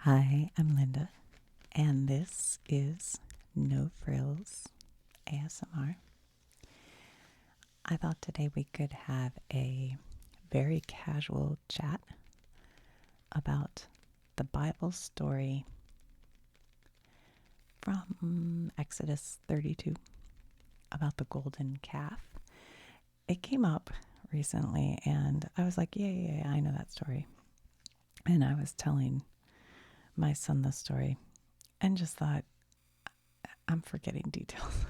Hi, I'm Linda, and this is No Frills ASMR. I thought today we could have a very casual chat about the Bible story from Exodus 32 about the golden calf. It came up recently, and I was like, yeah, I know that story. And I was telling my son the story and just thought, I'm forgetting details.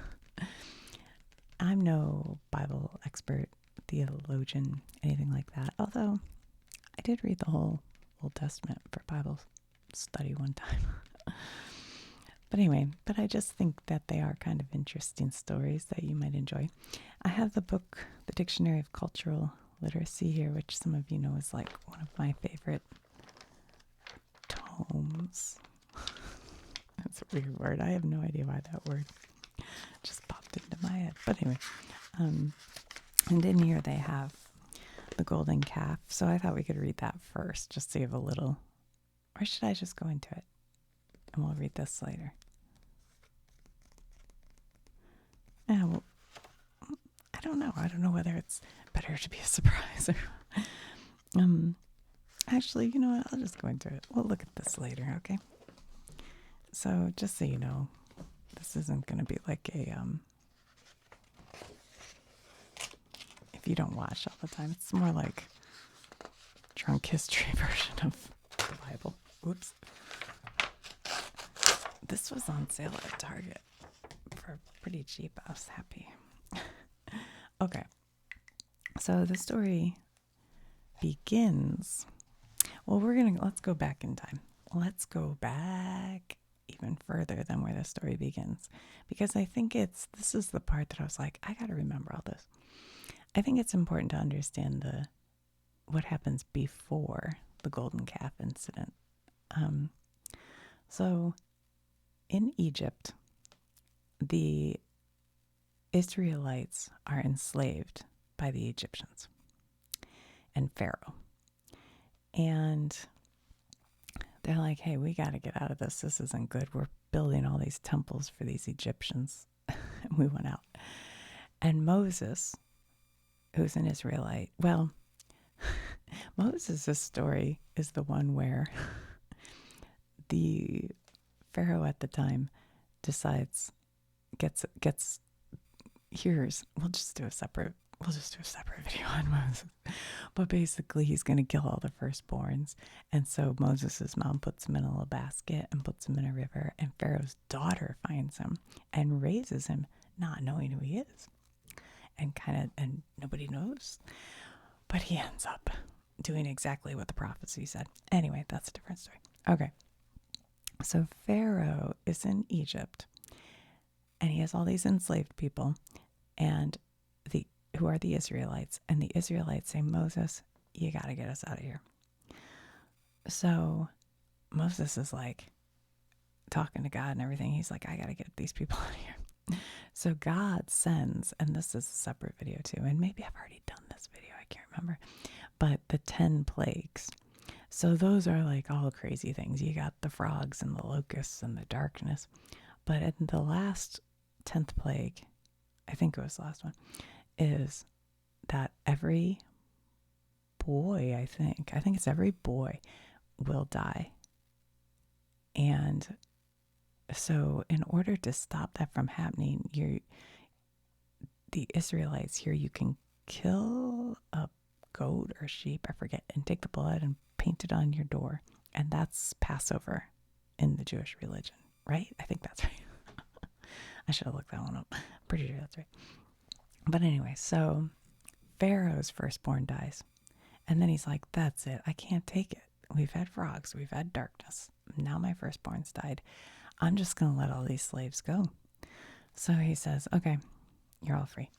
I'm no Bible expert, theologian, anything like that. Although I did read the whole Old Testament for Bible study one time. But anyway, I just think that they are kind of interesting stories that you might enjoy. I have the book, The Dictionary of Cultural Literacy here, which some of you know is like one of my favorite tomes. That's a weird word. I have no idea why that word just popped into my head. But anyway, and in here they have the golden calf. So I thought we could read that first, just to give a little, or should I just go into it and we'll read this later? Yeah, well, I don't know. I don't know whether it's better to be a surprise or, actually, you know what? I'll just go into it. We'll look at this later, okay? So just so you know, this isn't going to be like a, if you don't watch all the time, it's more like drunk history version of the Bible. Whoops. This was on sale at Target for pretty cheap. I was happy. Okay. So the story begins. Well, let's go back in time. Let's go back even further than where the story begins. Because I think this is the part that I was like, I got to remember all this. I think it's important to understand what happens before the golden calf incident. So in Egypt, the Israelites are enslaved by the Egyptians and Pharaoh. And they're like, hey, we got to get out of this. This isn't good. We're building all these temples for these Egyptians. And we went out. And Moses, who's an Israelite, well, Moses' story is the one where the Pharaoh at the time hears, we'll just do a separate video on Moses. But basically he's going to kill all the firstborns. And so Moses' mom puts him in a little basket and puts him in a river, and Pharaoh's daughter finds him and raises him not knowing who he is. And nobody knows. But he ends up doing exactly what the prophecy said. Anyway, that's a different story. Okay. So Pharaoh is in Egypt, and he has all these enslaved people, and who are the Israelites. And the Israelites say, Moses, you got to get us out of here. So Moses is like talking to God and everything. He's like, I got to get these people out of here. So God sends, and this is a separate video too, and maybe I've already done this video, I can't remember, but the 10 plagues. So those are like all crazy things. You got the frogs and the locusts and the darkness. But in the last 10th plague, I think it was the last one, is that every boy, I think it's every boy will die. And so in order to stop that from happening, the Israelites here, you can kill a goat or sheep, I forget, and take the blood and paint it on your door. And that's Passover in the Jewish religion, right? I think that's right. I should have looked that one up. Pretty sure that's right. But anyway, so Pharaoh's firstborn dies. And then he's like, that's it. I can't take it. We've had frogs. We've had darkness. Now my firstborn's died. I'm just going to let all these slaves go. So he says, okay, you're all free.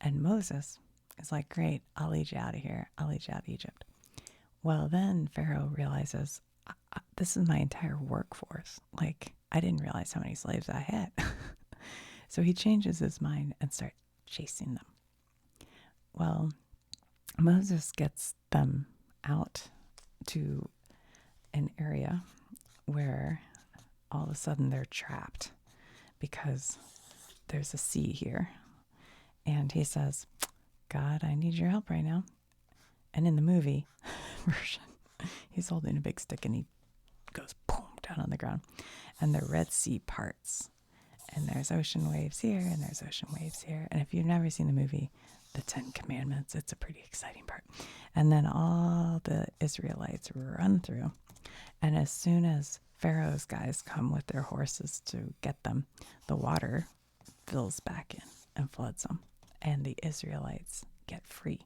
And Moses is like, great, I'll lead you out of here. I'll lead you out of Egypt. Well, then Pharaoh realizes, this is my entire workforce. Like, I didn't realize how many slaves I had. So he changes his mind and starts chasing them. Well, Moses gets them out to an area where all of a sudden they're trapped because there's a sea here. And he says, God, I need your help right now. And in the movie version, he's holding a big stick and he goes boom down on the ground. And the Red Sea parts. And there's ocean waves here and there's ocean waves here. And if you've never seen the movie, the 10 Commandments, it's a pretty exciting part. And then all the Israelites run through. And as soon as Pharaoh's guys come with their horses to get them, the water fills back in and floods them. And the Israelites get free.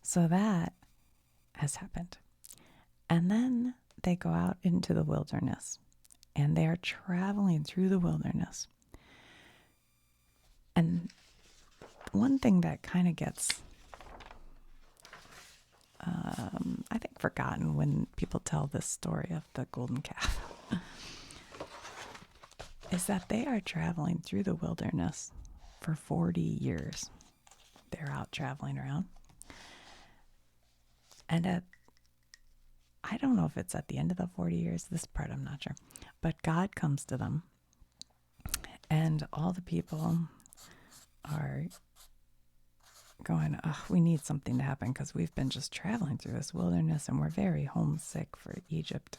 So that has happened. And then they go out into the wilderness. And they are traveling through the wilderness. And one thing that kind of gets, I think, forgotten when people tell this story of the golden calf is that they are traveling through the wilderness for 40 years. They're out traveling around. And I don't know if it's at the end of the 40 years. This part I'm not sure. But God comes to them. And all the people are going, oh, we need something to happen because we've been just traveling through this wilderness and we're very homesick for Egypt.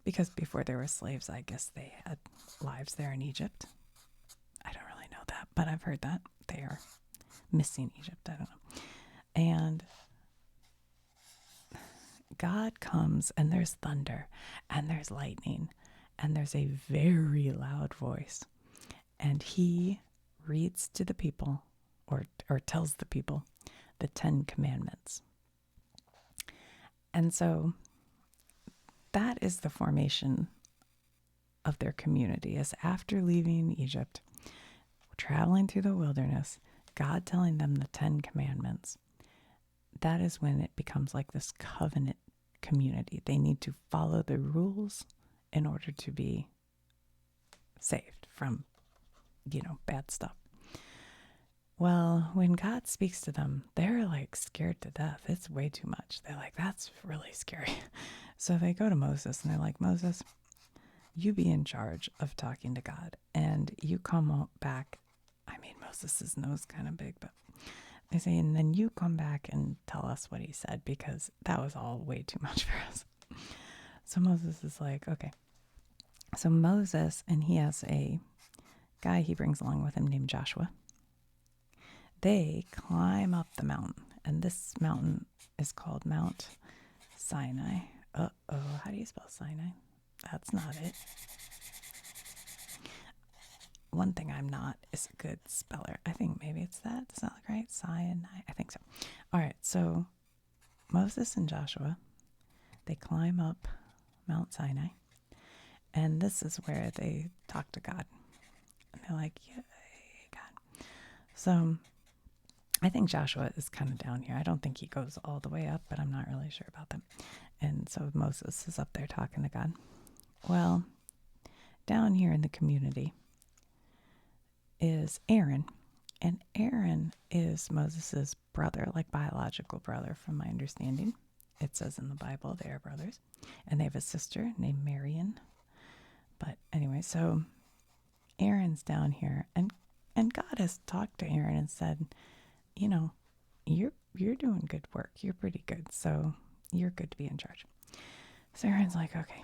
Because before they were slaves, I guess they had lives there in Egypt. I don't really know that, but I've heard that they are missing Egypt. I don't know. And God comes and there's thunder and there's lightning and there's a very loud voice. And he reads to the people or tells the people the 10 Commandments. And so that is the formation of their community, is after leaving Egypt, traveling through the wilderness, God telling them the 10 Commandments. That is when it becomes like this covenant community. They need to follow the rules in order to be saved from, bad stuff. Well, when God speaks to them, they're like scared to death. It's way too much. They're like, that's really scary. So they go to Moses and they're like, Moses, you be in charge of talking to God and you come back. I mean, Moses' nose kind of big, but they say, and then you come back and tell us what he said because that was all way too much for us. So Moses is like, okay. So Moses, and he has a guy he brings along with him named Joshua. They climb up the mountain, and this mountain is called Mount Sinai. How do you spell Sinai? That's not it. One thing I'm not is a good speller. I think maybe it's that. Does that look right? Sinai. I think so. All right. So Moses and Joshua, they climb up Mount Sinai. And this is where they talk to God. And they're like, yay, God. So I think Joshua is kind of down here. I don't think he goes all the way up, but I'm not really sure about that. And so Moses is up there talking to God. Well, down here in the community is Aaron. And Aaron is Moses' brother, like biological brother from my understanding. It says in the Bible they are brothers. And they have a sister named Marian. But anyway, so Aaron's down here. And God has talked to Aaron and said, you're doing good work. You're pretty good. So you're good to be in charge. So Aaron's like, okay.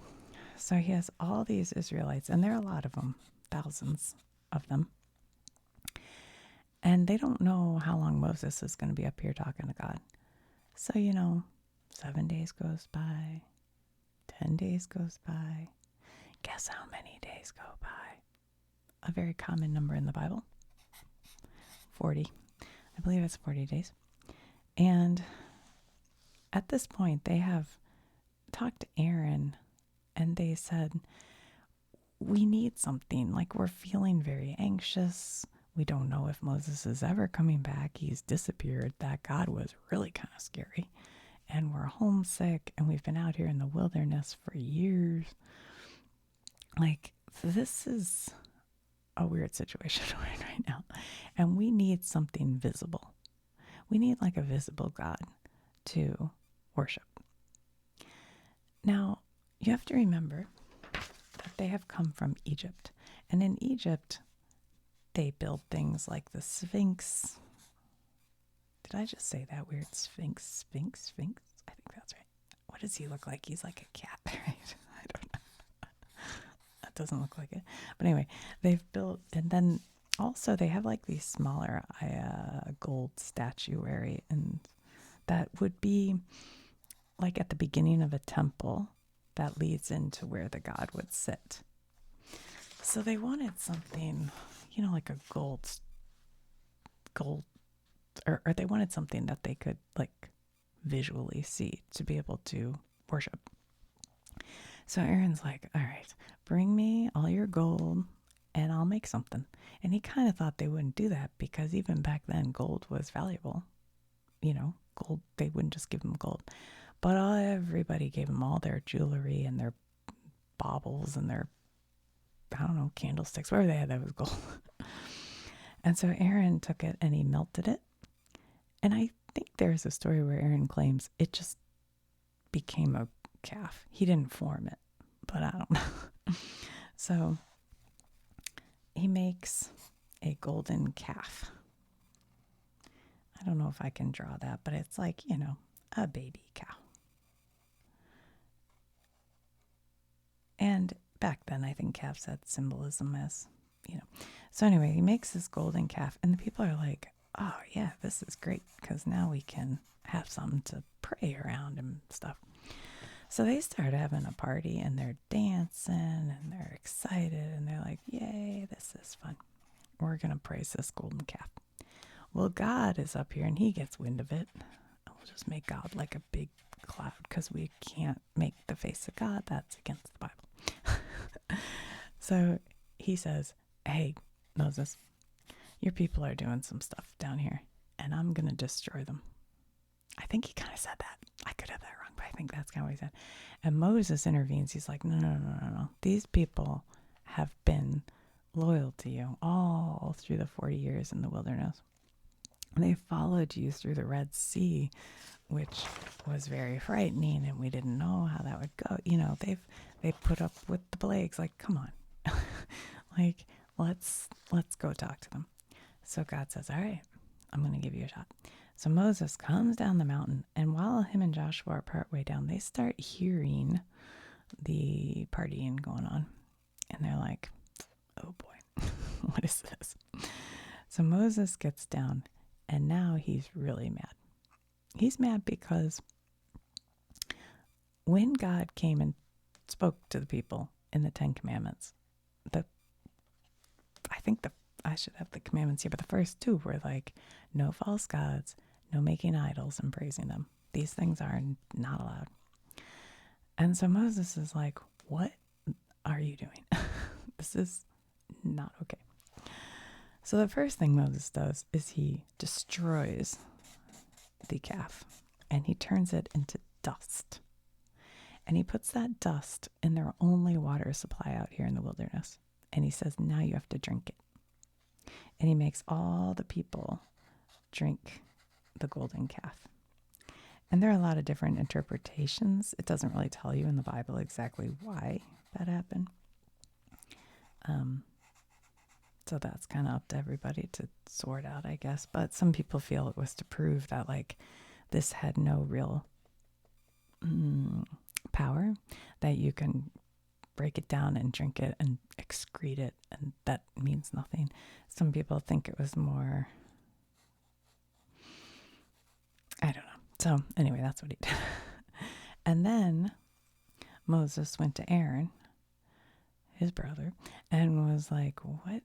So he has all these Israelites, and there are a lot of them, thousands of them. And they don't know how long Moses is going to be up here talking to God. So, 7 days goes by, 10 days goes by. Guess how many days go by? A very common number in the Bible. 40. I believe it's 40 days. And at this point, they have talked to Aaron and they said, we need something. Like, we're feeling very anxious. We don't know if Moses is ever coming back. He's disappeared. That God was really kind of scary. And we're homesick and we've been out here in the wilderness for years. Like, this is a weird situation we're in right now. And we need something visible. We need like a visible God to worship. Now, you have to remember that they have come from Egypt. And in Egypt, they build things like the Sphinx. Did I just say that weird Sphinx? I think that's right. What does he look like? He's like a cat, right? I don't know. That doesn't look like it. But anyway, they've built, and then also they have like these smaller gold statuary, and that would be like at the beginning of a temple that leads into where the god would sit. So they wanted something, like a gold, or they wanted something that they could like visually see to be able to worship. So Aaron's like, all right, bring me all your gold and I'll make something. And he kind of thought they wouldn't do that because even back then gold was valuable. Gold, they wouldn't just give him gold. But everybody gave him all their jewelry and their baubles and their, I don't know, candlesticks, whatever they had that was gold. And so Aaron took it and he melted it. And I think there's a story where Aaron claims it just became a calf. He didn't form it, but I don't know. So he makes a golden calf. I don't know if I can draw that, but it's like, a baby cow. And back then, I think calves had symbolism as, So anyway, he makes this golden calf, and the people are like, oh, yeah, this is great, because now we can have something to pray around and stuff. So they start having a party, and they're dancing, and they're excited, and they're like, yay, this is fun. We're going to praise this golden calf. Well, God is up here, and he gets wind of it. We'll just make God like a big cloud, because we can't make the face of God. That's against the Bible. So he says, hey, Moses, your people are doing some stuff down here, and I'm going to destroy them. I think he kind of said that. I could have that wrong, but I think that's kind of what he said. And Moses intervenes. He's like, no. These people have been loyal to you all through the 40 years in the wilderness. And they followed you through the Red Sea, which was very frightening, and we didn't know how that would go. They put up with the plagues. Like, come on. Like, let's go talk to them. So God says, all right, I'm going to give you a shot. So Moses comes down the mountain, and while him and Joshua are partway down, they start hearing the partying going on. And they're like, oh boy, what is this? So Moses gets down, and now he's really mad. He's mad because when God came and spoke to the people in the 10 Commandments, I should have the commandments here, but the first two were like, no false gods, no making idols and praising them. These things are not allowed. And so Moses is like, what are you doing? This is not okay. So the first thing Moses does is he destroys the calf and he turns it into dust. And he puts that dust in their only water supply out here in the wilderness. And he says, now you have to drink it. And he makes all the people drink the golden calf. And there are a lot of different interpretations. It doesn't really tell you in the Bible exactly why that happened. So that's kind of up to everybody to sort out, I guess. But some people feel it was to prove that, like, this had no real power, that you can break it down and drink it and excrete it, and that means nothing. Some people think it was more, I don't know. So anyway, that's what he did. And then Moses went to Aaron, his brother, and was like, what,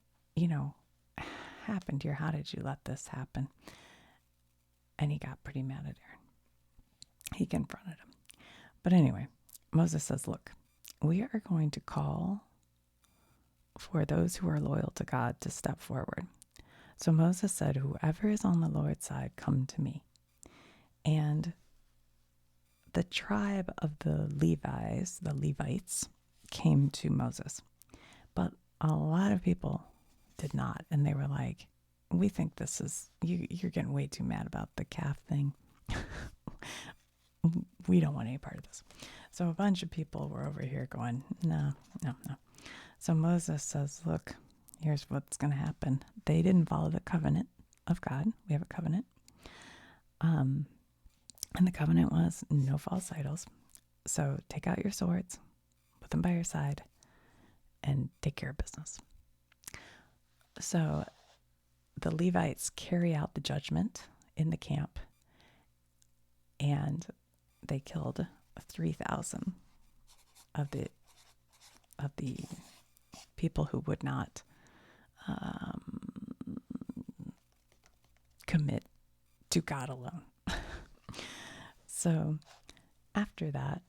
happened here? How did you let this happen? And he got pretty mad at Aaron. He confronted him. But anyway, Moses says, look, we are going to call for those who are loyal to God to step forward. So Moses said, whoever is on the Lord's side, come to me. And the tribe of the Levites, came to Moses. But a lot of people did not. And they were like, we think this is, you're getting way too mad about the calf thing. We don't want any part of this. So a bunch of people were over here going, no, no, no. So Moses says, look, here's what's going to happen. They didn't follow the covenant of God. We have a covenant. And the covenant was no false idols. So take out your swords, put them by your side, and take care of business. So the Levites carry out the judgment in the camp, and they killed 3,000 of the people who would not commit to God alone. So after that,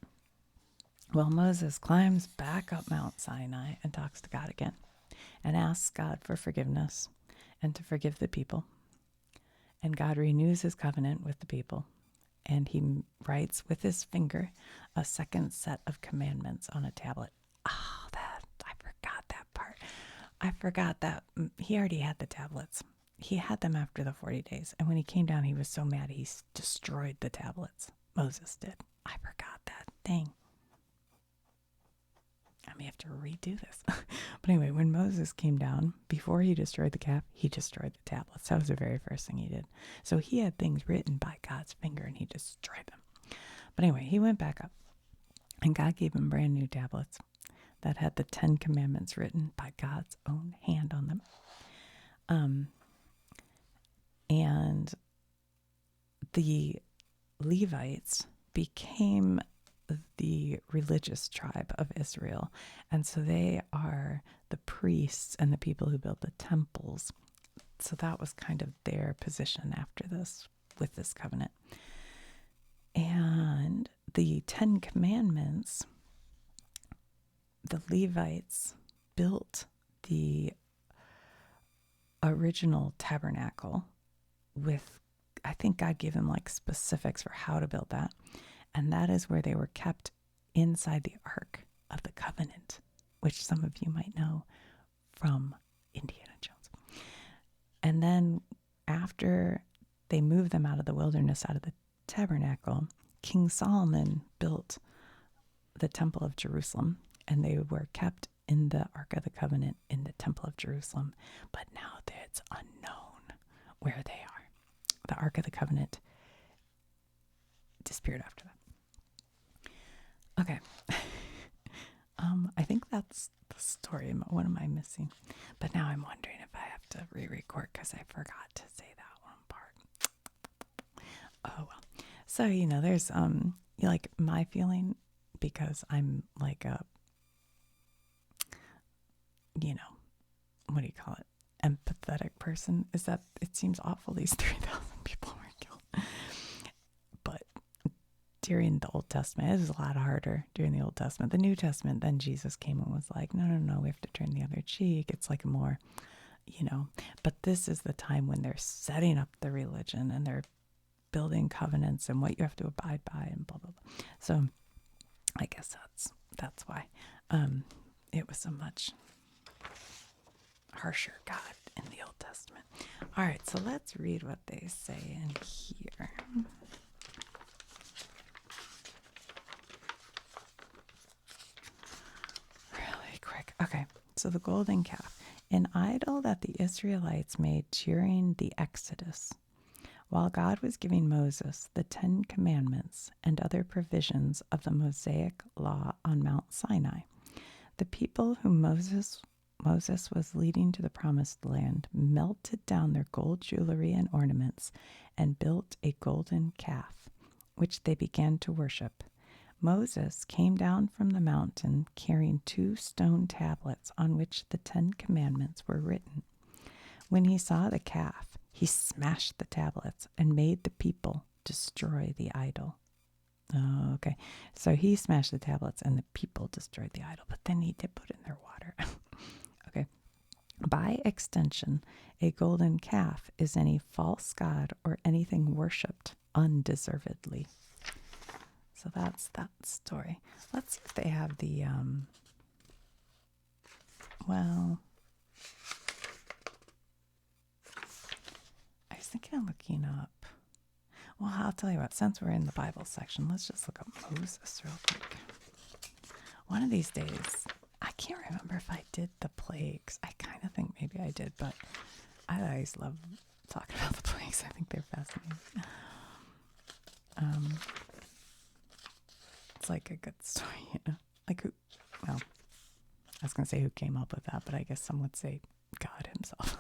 well, Moses climbs back up Mount Sinai and talks to God again and asks God for forgiveness and to forgive the people. And God renews his covenant with the people, and he writes with his finger a second set of commandments on a tablet. Oh, I forgot that part. I forgot that he already had the tablets. He had them after the 40 days. And when he came down, he was so mad he destroyed the tablets. Moses did. I forgot that. Dang. I may have to redo this. But anyway, when Moses came down, before he destroyed the calf, he destroyed the tablets. That was the very first thing he did. So he had things written by God's finger and he destroyed them. But anyway, he went back up and God gave him brand new tablets that had the 10 commandments written by God's own hand on them. And the Levites became the religious tribe of Israel. And so they are the priests and the people who built the temples. So that was kind of their position after this, with this covenant. And the 10 commandments, the Levites built the original tabernacle with, I think God gave them like specifics for how to build that. And that is where they were kept inside the Ark of the Covenant, which some of you might know from Indiana Jones. And then after they moved them out of the wilderness, out of the tabernacle, King Solomon built the Temple of Jerusalem, and they were kept in the Ark of the Covenant in the Temple of Jerusalem. But now it's unknown where they are. The Ark of the Covenant disappeared after that. Okay. I think that's the story. What am I missing? But now I'm wondering if I have to re-record because I forgot to say that one part. Oh, well. So, there's, like my feeling, because I'm like a, what do you call it? Empathetic person, is that it seems awful these 3,000 people were killed. But during the Old Testament, it was a lot harder during the Old Testament. The New Testament, then Jesus came and was like, no, we have to turn the other cheek. It's like more, but this is the time when they're setting up the religion and they're building covenants and what you have to abide by and blah, blah, blah. So I guess that's why it was a much harsher God in the Old Testament. All right, so let's read what they say in here. Really quick. Okay, so the golden calf, an idol that the Israelites made during the Exodus, while God was giving Moses the 10 Commandments and other provisions of the Mosaic law on Mount Sinai. The people whom Moses was leading to the promised land melted down their gold jewelry and ornaments and built a golden calf, which they began to worship. Moses came down from the mountain carrying 2 stone tablets on which the 10 Commandments were written. When he saw the calf, he smashed the tablets and made the people destroy the idol. Oh, okay. So he smashed the tablets and the people destroyed the idol, but then he did put it in their water. Okay. By extension, a golden calf is any false god or anything worshipped undeservedly. So that's that story. Let's see if they have the, well, I was thinking of looking up. Well, I'll tell you what, since we're in the Bible section, let's just look up Moses real quick. One of these days, I can't remember if I did the plagues. I kind of think maybe I did, but I always love talking about the plagues. I think they're fascinating. It's like a good story, you know? Like who, well, I was going to say who came up with that, but I guess some would say God himself.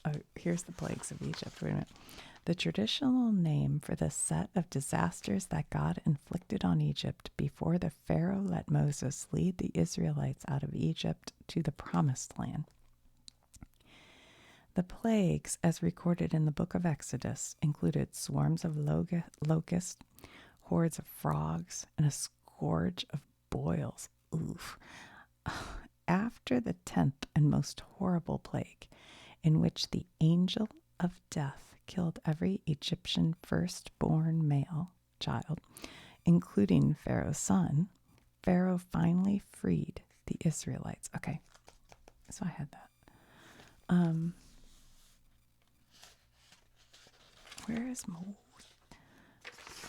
Oh, here's the plagues of Egypt. Wait a minute. The traditional name for the set of disasters that God inflicted on Egypt before the Pharaoh let Moses lead the Israelites out of Egypt to the Promised Land. The plagues, as recorded in the book of Exodus, included swarms of locusts, hordes of frogs, and a scourge of boils. Oof. After the 10th and most horrible plague, in which the angel of death killed every Egyptian firstborn male child, including Pharaoh's son, Pharaoh finally freed the Israelites. Okay, so I had that. Where is Mo?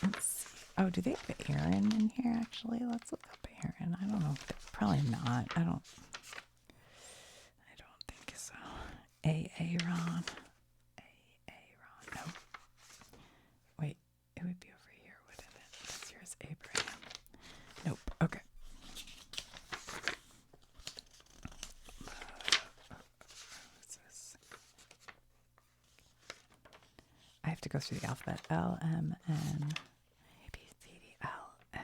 Let's see. Oh, do they have Aaron in here, actually? Let's look up Aaron. I don't know. Probably not. I don't think so. Aaron. No. Wait, it would be over here, wouldn't it? Because here's Abraham. Nope. Okay. I have to go through the alphabet. L, M, N, A, B, C, D, L, M.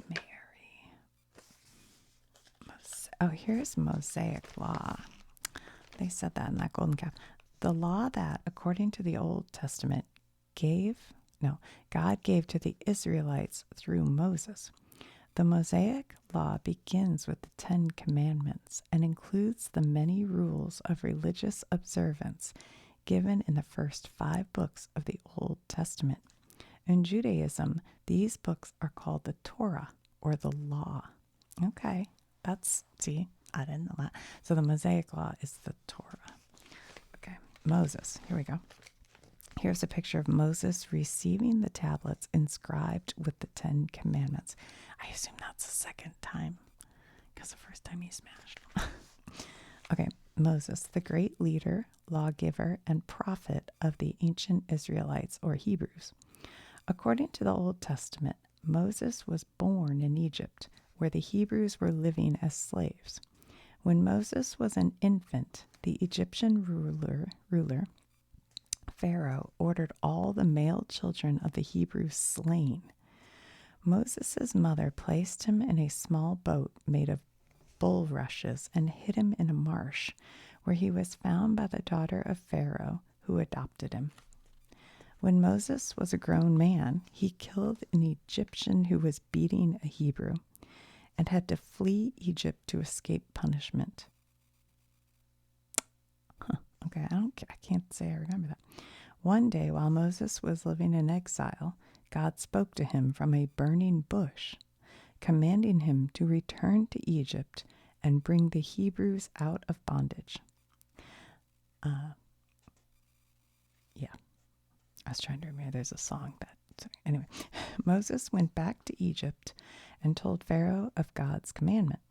Mary. Oh, here's Mosaic law. They said that in that golden calf. The law that, according to the Old Testament, God gave to the Israelites through Moses. The Mosaic law begins with the 10 Commandments and includes the many rules of religious observance given in the first 5 books of the Old Testament. In Judaism, these books are called the Torah, or the law. Okay, see, I didn't know that. So the Mosaic law is the Torah. Okay, Moses, here we go. Here's a picture of Moses receiving the tablets inscribed with the 10 Commandments. I assume that's the second time, because the first time he smashed them. Okay, Moses, the great leader, lawgiver, and prophet of the ancient Israelites, or Hebrews. According to the Old Testament, Moses was born in Egypt, where the Hebrews were living as slaves. When Moses was an infant, the Egyptian ruler Pharaoh ordered all the male children of the Hebrews slain. Moses' mother placed him in a small boat made of bulrushes and hid him in a marsh, where he was found by the daughter of Pharaoh, who adopted him. When Moses was a grown man, he killed an Egyptian who was beating a Hebrew and had to flee Egypt to escape punishment. Okay, I can't say I remember that. One day, while Moses was living in exile, God spoke to him from a burning bush, commanding him to return to Egypt and bring the Hebrews out of bondage. I was trying to remember, there's a song anyway, Moses went back to Egypt and told Pharaoh of God's commandment.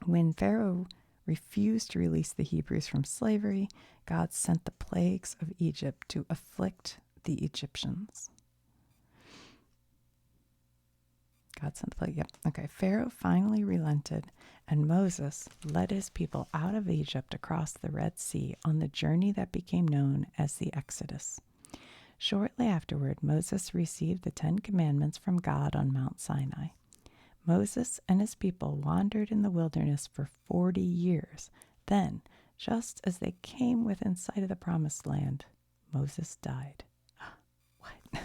When Pharaoh refused to release the Hebrews from slavery, God sent the plagues of Egypt to afflict the Egyptians. God sent the plague. Yep. Okay. Pharaoh finally relented, and Moses led his people out of Egypt across the Red Sea on the journey that became known as the Exodus. Shortly afterward, Moses received the 10 Commandments from God on Mount Sinai. Moses and his people wandered in the wilderness for 40 years. Then, just as they came within sight of the Promised Land, Moses died. What?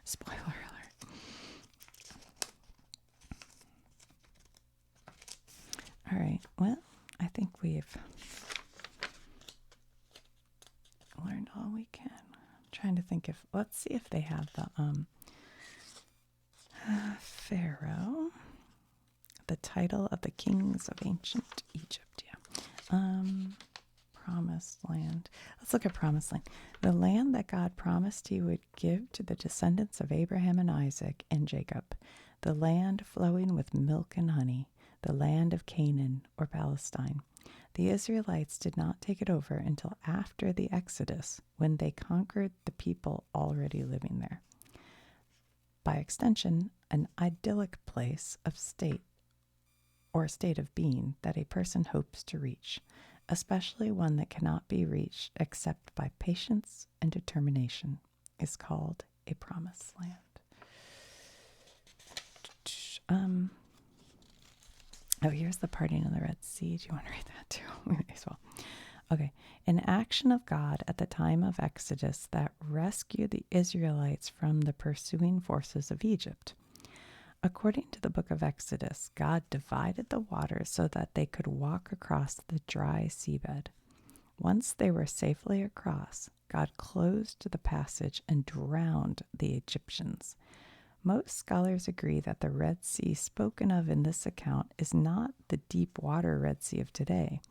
Spoiler alert. All right, well, I think we've learned all we can. I'm trying to think let's see if they have the Pharaoh, the title of the kings of ancient Egypt. Promised land. Let's look at Promised Land. The land that God promised he would give to the descendants of Abraham and Isaac and Jacob. the land flowing with milk and honey, the land of Canaan or Palestine. The Israelites did not take it over until after the Exodus, when they conquered the people already living there. By extension, an idyllic place of state or state of being that a person hopes to reach, especially one that cannot be reached except by patience and determination, is called a promised land. Here's the parting of the Red Sea. Do you want to read that too? We may as well. Okay. An action of God at the time of Exodus that rescued the Israelites from the pursuing forces of Egypt. According to the book of Exodus, God divided the waters so that they could walk across the dry seabed. Once they were safely across, God closed the passage and drowned the Egyptians. Most scholars agree that the Red Sea spoken of in this account is not the deep water Red Sea of today,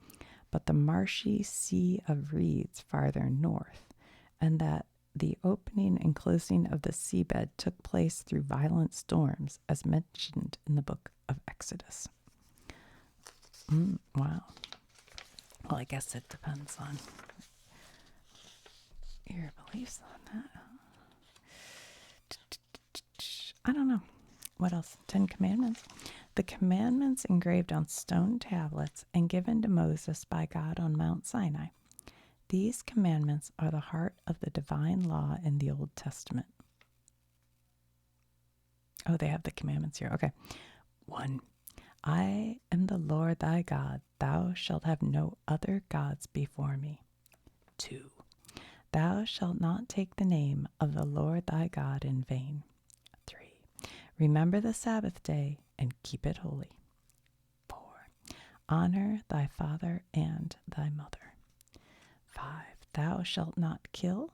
but the marshy Sea of Reeds farther north, and that the opening and closing of the seabed took place through violent storms, as mentioned in the book of Exodus. Wow. Well, I guess it depends on your beliefs on that. I don't know. What else? 10 Commandments. The commandments engraved on stone tablets and given to Moses by God on Mount Sinai. These commandments are the heart of the divine law in the Old Testament. Oh, they have the commandments here. Okay. 1. I am the Lord thy God. Thou shalt have no other gods before me. 2. Thou shalt not take the name of the Lord thy God in vain. 3. Remember the Sabbath day and keep it holy. 4. Honor thy father and thy mother. 5. Thou shalt not kill.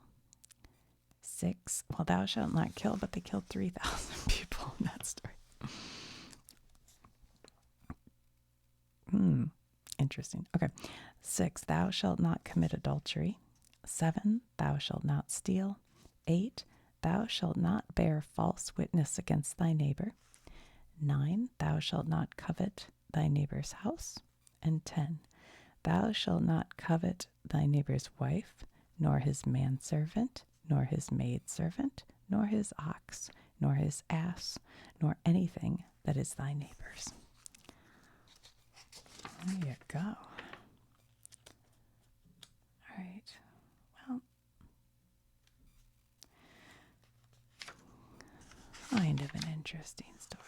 6. Well, thou shalt not kill, but they killed 3,000 people in that story. Interesting. Okay. 6. Thou shalt not commit adultery. 7. Thou shalt not steal. 8. Thou shalt not bear false witness against thy neighbor. 9. Thou shalt not covet thy neighbor's house. And 10. Thou shalt not covet thy neighbor's wife, nor his manservant, nor his maidservant, nor his ox, nor his ass, nor anything that is thy neighbor's. There you go. All right. Well, kind of an interesting story.